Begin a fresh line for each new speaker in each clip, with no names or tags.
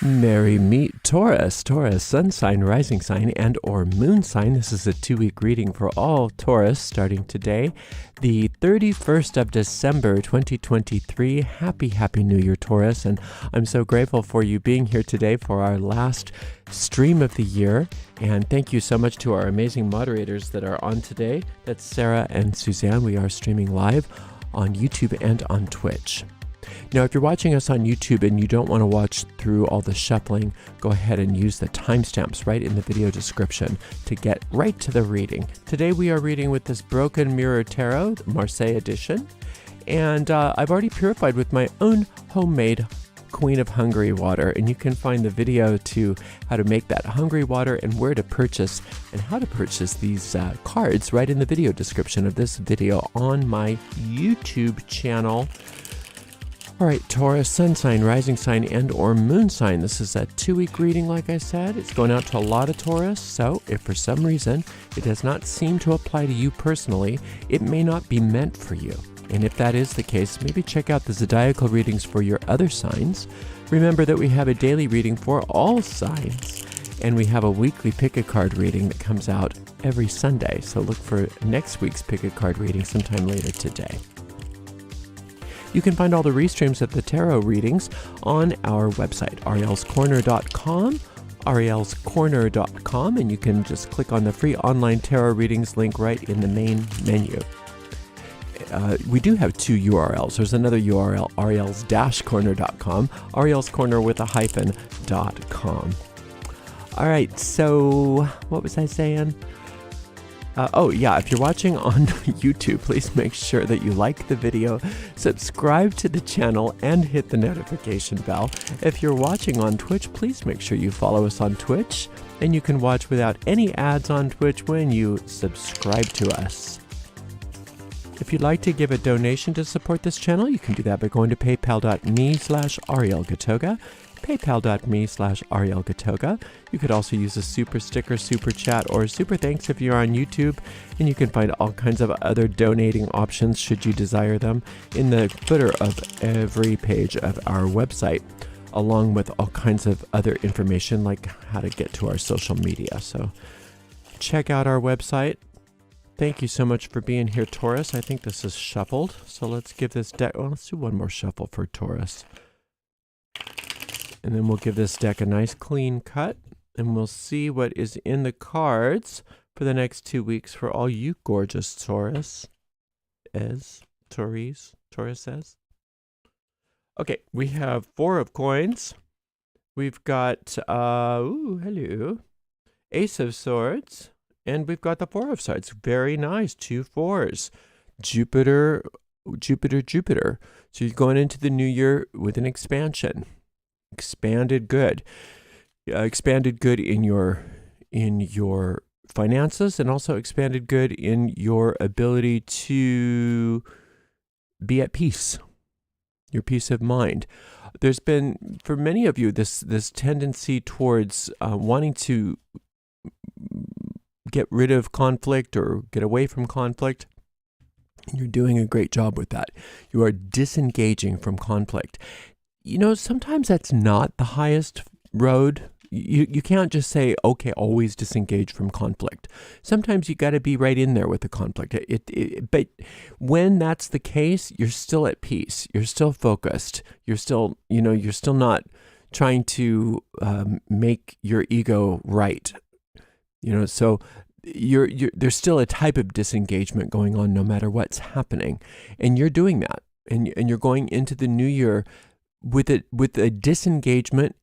Merry meet Taurus. Taurus, sun sign, rising sign, and or moon sign. This is a 2-week reading for all Taurus starting today, the 31st of December, 2023. Happy New Year, Taurus. And I'm so grateful for you being here today for our last stream of the year. And thank you so much to our amazing moderators that are on today. That's Sarah and Suzanne. We are streaming live on YouTube and on Twitch. Now, if you're watching us on YouTube and you don't want to watch through all the shuffling, go ahead and use the timestamps right in the video description to get right to the reading. Today we are reading with this Broken Mirror Tarot, the Marseille edition, and I've already purified with my own homemade Queen of Hungary water, and you can find the video to how to make that Hungary water and where to purchase and how to purchase these cards right in the video description of this video on my YouTube channel. All right, Taurus, sun sign, rising sign, and or moon sign. This is a 2-week reading, like I said. It's going out to a lot of Taurus, so if for some reason it does not seem to apply to you personally, it may not be meant for you. And if that is the case, maybe check out the zodiacal readings for your other signs. Remember that we have a daily reading for all signs, and we have a weekly pick-a-card reading that comes out every Sunday. So look for next week's pick-a-card reading sometime later today. You can find all the restreams of the tarot readings on our website, arielscorner.com, arielscorner.com, and you can just click on the free online tarot readings link right in the main menu. We do have 2 URLs. There's another URL, ariels-corner.com, arielscorner with a hyphen.com. All right, so what was I saying? If you're watching on YouTube, please make sure that you like the video, subscribe to the channel, and hit the notification bell. If you're watching on Twitch, please make sure you follow us on Twitch, and you can watch without any ads on Twitch when you subscribe to us. If you'd like to give a donation to support this channel, you can do that by going to paypal.me/arielgatoga. paypal.me/arielgatoga. You could also use a super sticker, super chat, or super thanks if you're on YouTube, and you can find all kinds of other donating options should you desire them in the footer of every page of our website, along with all kinds of other information like how to get to our social media. So check out our website. Thank you so much for being here, Taurus. I think this is shuffled, so let's give this deck, well, let's do one more shuffle for Taurus. And then we'll give this deck a nice clean cut, and we'll see what is in the cards for the next 2 weeks for all you gorgeous Tauruses. Okay, we have 4 of coins. We've got, hello, Ace of Swords, and we've got the 4 of Swords. Very nice, 2 4s. Jupiter. So you're going into the new year with an expansion. Expanded good in your finances, and also expanded good in your ability to be at peace, your peace of mind. There's been, for many of you, this tendency towards wanting to get rid of conflict or get away from conflict. You're doing a great job with that. You are disengaging from conflict. You know, sometimes that's not the highest road. You can't just say, okay, always disengage from conflict. Sometimes you got to be right in there with the conflict. But when that's the case, you're still at peace. You're still focused. You're still not trying to make your ego right. So there's still a type of disengagement going on no matter what's happening. And you're doing that. And you're going into the new year with a disengagement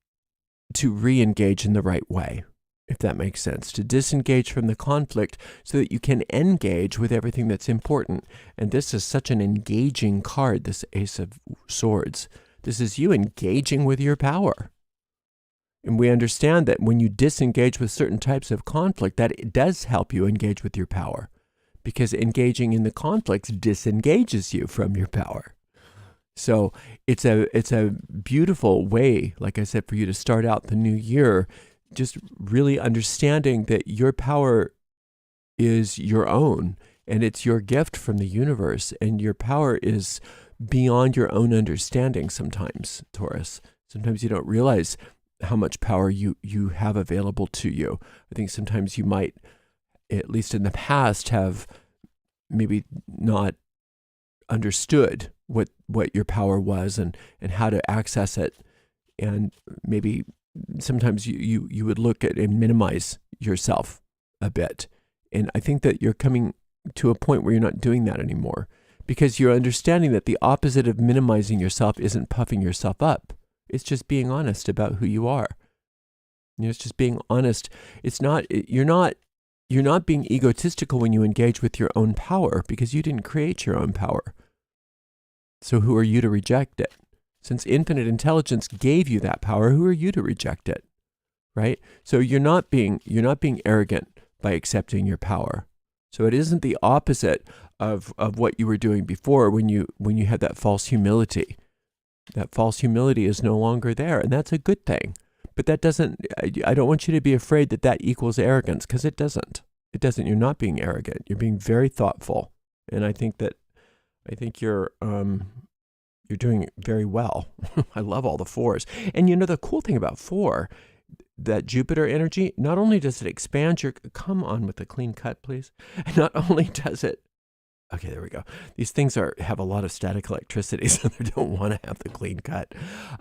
to re-engage in the right way, if that makes sense. To disengage from the conflict so that you can engage with everything that's important. And this is such an engaging card, this Ace of Swords. This is you engaging with your power. And we understand that when you disengage with certain types of conflict, that it does help you engage with your power, because engaging in the conflicts disengages you from your power. So it's a beautiful way, like I said, for you to start out the new year, just really understanding that your power is your own, and it's your gift from the universe, and your power is beyond your own understanding sometimes, Taurus. Sometimes you don't realize how much power you have available to you. I think sometimes you might, at least in the past, have maybe not understood what your power was and how to access it. And maybe sometimes you would look at and minimize yourself a bit. And I think that you're coming to a point where you're not doing that anymore, because you're understanding that the opposite of minimizing yourself isn't puffing yourself up. It's just being honest about who you are. It's just being honest. It's not, you're not being egotistical when you engage with your own power, because you didn't create your own power. So who are you to reject it? Since infinite intelligence gave you that power, who are you to reject it? Right? So you're not being arrogant by accepting your power. So it isn't the opposite of what you were doing before when you had that false humility. That false humility is no longer there, and that's a good thing. But that doesn't, I don't want you to be afraid that equals arrogance, because it doesn't. It doesn't. You're not being arrogant. You're being very thoughtful. And I think you're doing very well. I love all the fours. And the cool thing about 4, that Jupiter energy, not only does it expand your, come on with the clean cut, please. Not only does it, okay, there we go. These things have a lot of static electricity, so they don't want to have the clean cut.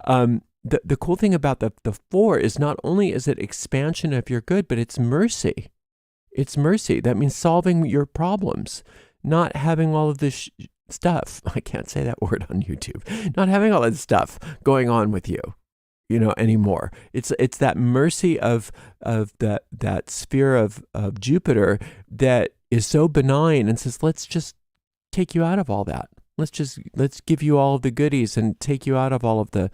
The cool thing about the 4 is not only is it expansion of your good, but it's mercy. It's mercy. That means solving your problems, not having all of this stuff. I can't say that word on YouTube. Not having all that stuff going on with you, anymore. It's that mercy of that sphere of Jupiter that is so benign and says, let's just take you out of all that. Let's give you all of the goodies and take you out of all of the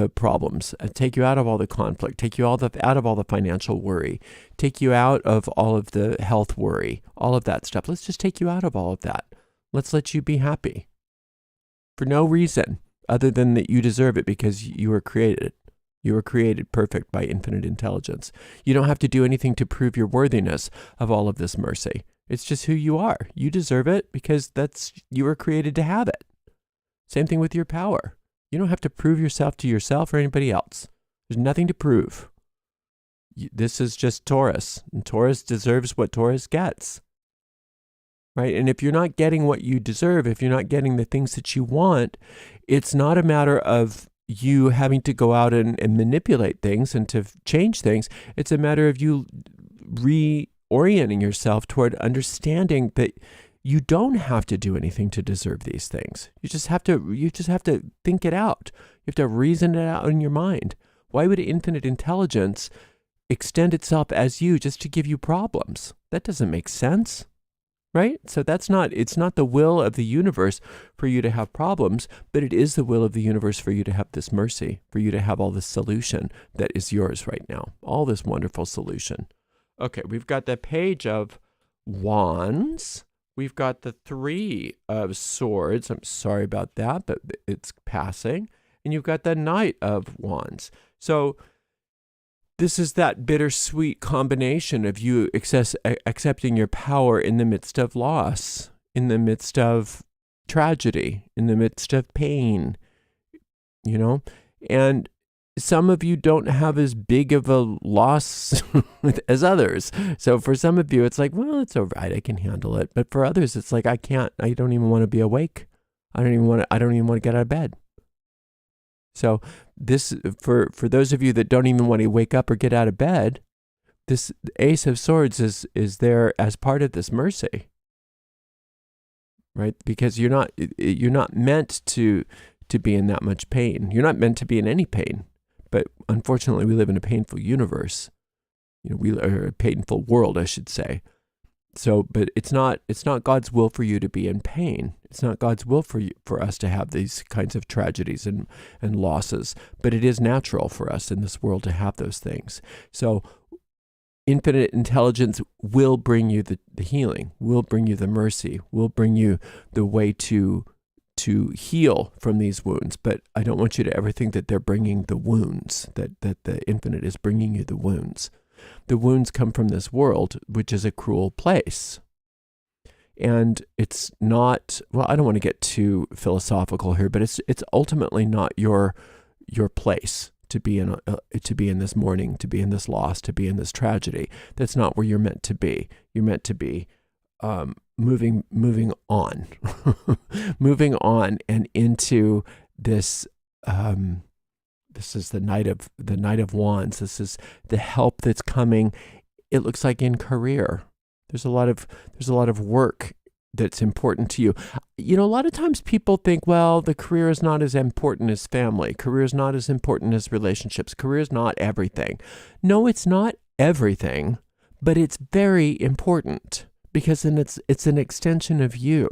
problems, take you out of all the conflict, take you out of all the financial worry, take you out of all of the health worry, all of that stuff. Let's just take you out of all of that. Let's let you be happy for no reason other than that you deserve it, because you were created. You were created perfect by infinite intelligence. You don't have to do anything to prove your worthiness of all of this mercy. It's just who you are. You deserve it because you were created to have it. Same thing with your power. You don't have to prove yourself to yourself or anybody else. There's nothing to prove. This is just Taurus, and Taurus deserves what Taurus gets. Right? And if you're not getting what you deserve, if you're not getting the things that you want, it's not a matter of you having to go out and manipulate things and to change things. It's a matter of you reorienting yourself toward understanding that you don't have to do anything to deserve these things. You just have to think it out. You have to reason it out in your mind. Why would infinite intelligence extend itself as you just to give you problems? That doesn't make sense. Right? So it's not the will of the universe for you to have problems, but it is the will of the universe for you to have this mercy, for you to have all this solution that is yours right now, all this wonderful solution. Okay, we've got the Page of Wands. We've got the 3 of Swords. I'm sorry about that, but it's passing. And you've got the Knight of Wands. So this is that bittersweet combination of you accepting your power in the midst of loss, in the midst of tragedy, in the midst of pain, and some of you don't have as big of a loss as others. So for some of you, it's like, well, it's all right, I can handle it. But for others, it's like, I don't even want to be awake. I don't even want to get out of bed. So this, for those of you that don't even want to wake up or get out of bed, this Ace of Swords is there as part of this mercy, right? Because you're not meant to be in that much pain. You're not meant to be in any pain, but unfortunately, we live in a painful universe. We are a painful world, I should say. So, but it's not God's will for you to be in pain. It's not God's will for us to have these kinds of tragedies and losses, but it is natural for us in this world to have those things. So infinite intelligence will bring you the healing, will bring you the mercy, will bring you the way to heal from these wounds. But I don't want you to ever think that they're bringing the wounds, that the infinite is bringing you the wounds. The wounds come from this world, which is a cruel place. And it's not, well, I don't want to get too philosophical here, but it's ultimately not your place to be in this mourning, to be in this loss, to be in this tragedy. That's not where you're meant to be. You're meant to be moving on, moving on and into this. This is the Knight of Wands. This is the help that's coming. It looks like in career. There's a lot of work that's important to you. You know, a lot of times people think, well, the career is not as important as family. Career is not as important as relationships. Career is not everything. No, it's not everything, but it's very important because then it's an extension of you.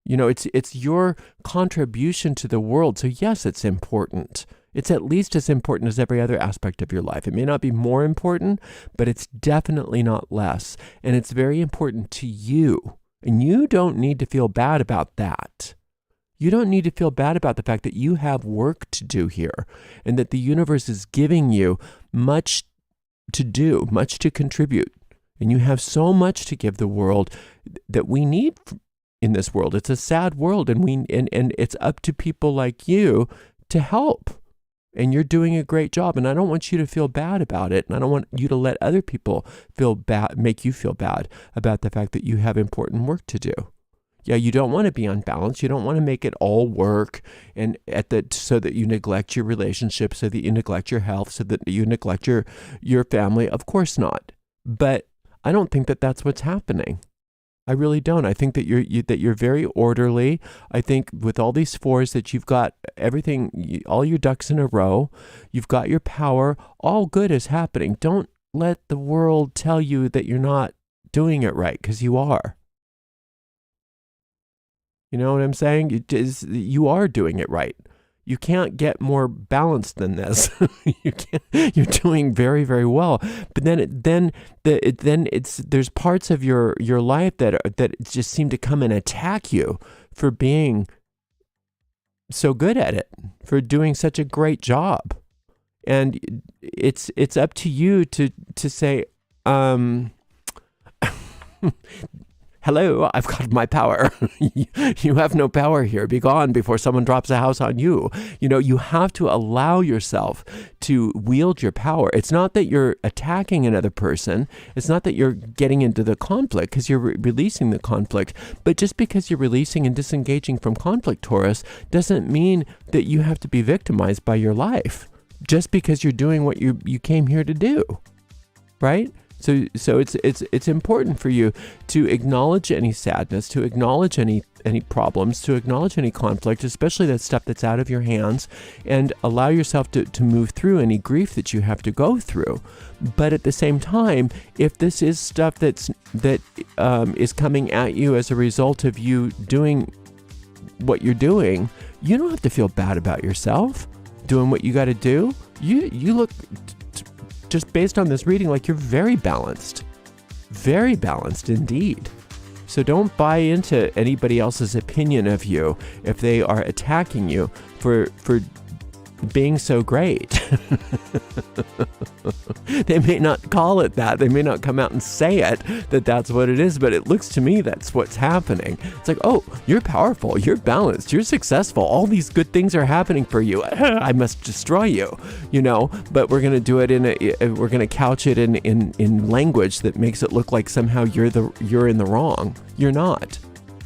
You know, it's your contribution to the world. So yes, it's important. It's at least as important as every other aspect of your life. It may not be more important, but it's definitely not less. And it's very important to you. And you don't need to feel bad about that. You don't need to feel bad about the fact that you have work to do here and that the universe is giving you much to do, much to contribute. And you have so much to give the world that we need in this world. It's a sad world, and it's up to people like you to help. And you're doing a great job. And I don't want you to feel bad about it. And I don't want you to let other people feel bad, make you feel bad about the fact that you have important work to do. Yeah, you don't want to be unbalanced. You don't want to make it all work and so that you neglect your relationships, so that you neglect your health, so that you neglect your family. Of course not. But I don't think that that's what's happening. I really don't. I think that you're very orderly. I think with all these fours that you've got everything, all your ducks in a row. You've got your power. All good is happening. Don't let the world tell you that you're not doing it right, because you are. You know what I'm saying? You are doing it right. You can't get more balanced than this. You're doing very, very well. But there's parts of your life that just seem to come and attack you for being so good at it, for doing such a great job. And it's up to you to say, hello, I've got my power. You have no power here. Be gone before someone drops a house on you. You know, you have to allow yourself to wield your power. It's not that you're attacking another person. It's not that you're getting into the conflict because you're releasing the conflict. But just because you're releasing and disengaging from conflict, Taurus, doesn't mean that you have to be victimized by your life. Just because you're doing what you came here to do, right? So it's important for you to acknowledge any sadness, to acknowledge any problems, to acknowledge any conflict, especially that stuff that's out of your hands, and allow yourself to move through any grief that you have to go through. But at the same time, if this is stuff that is coming at you as a result of you doing what you're doing, you don't have to feel bad about yourself doing what you got to do. You look, just based on this reading, like you're very balanced indeed. So don't buy into anybody else's opinion of you if they are attacking you for being so great. They may not call it that. They may not come out and say it, that that's what it is, but it looks to me that's what's happening. It's like, oh, you're powerful, you're balanced, you're successful, all these good things are happening for you. I must destroy you, but we're going to do it we're going to couch it in language that makes it look like somehow you're in the wrong. You're not.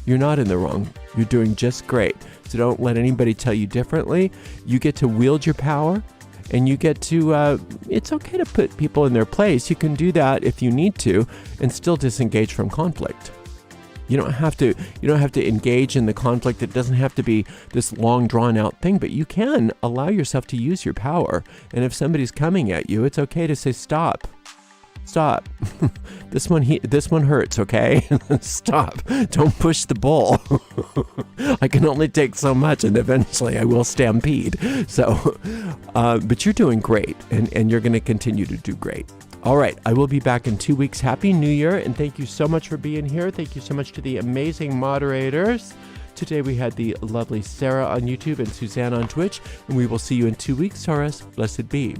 You're not in the wrong. You're doing just great. So don't let anybody tell you differently. You get to wield your power, and you get to, it's okay to put people in their place. You can do that if you need to and still disengage from conflict. You don't have to engage in the conflict. It doesn't have to be this long drawn out thing, but you can allow yourself to use your power. And if somebody's coming at you, it's okay to say, stop. This one hurts, okay? Stop. Don't push the bull. I can only take so much, and eventually I will stampede. So, but you're doing great, and you're going to continue to do great. All right, I will be back in 2 weeks. Happy New Year, and thank you so much for being here. Thank you so much to the amazing moderators. Today we had the lovely Sarah on YouTube and Suzanne on Twitch, and we will see you in 2 weeks, Taurus. Blessed be.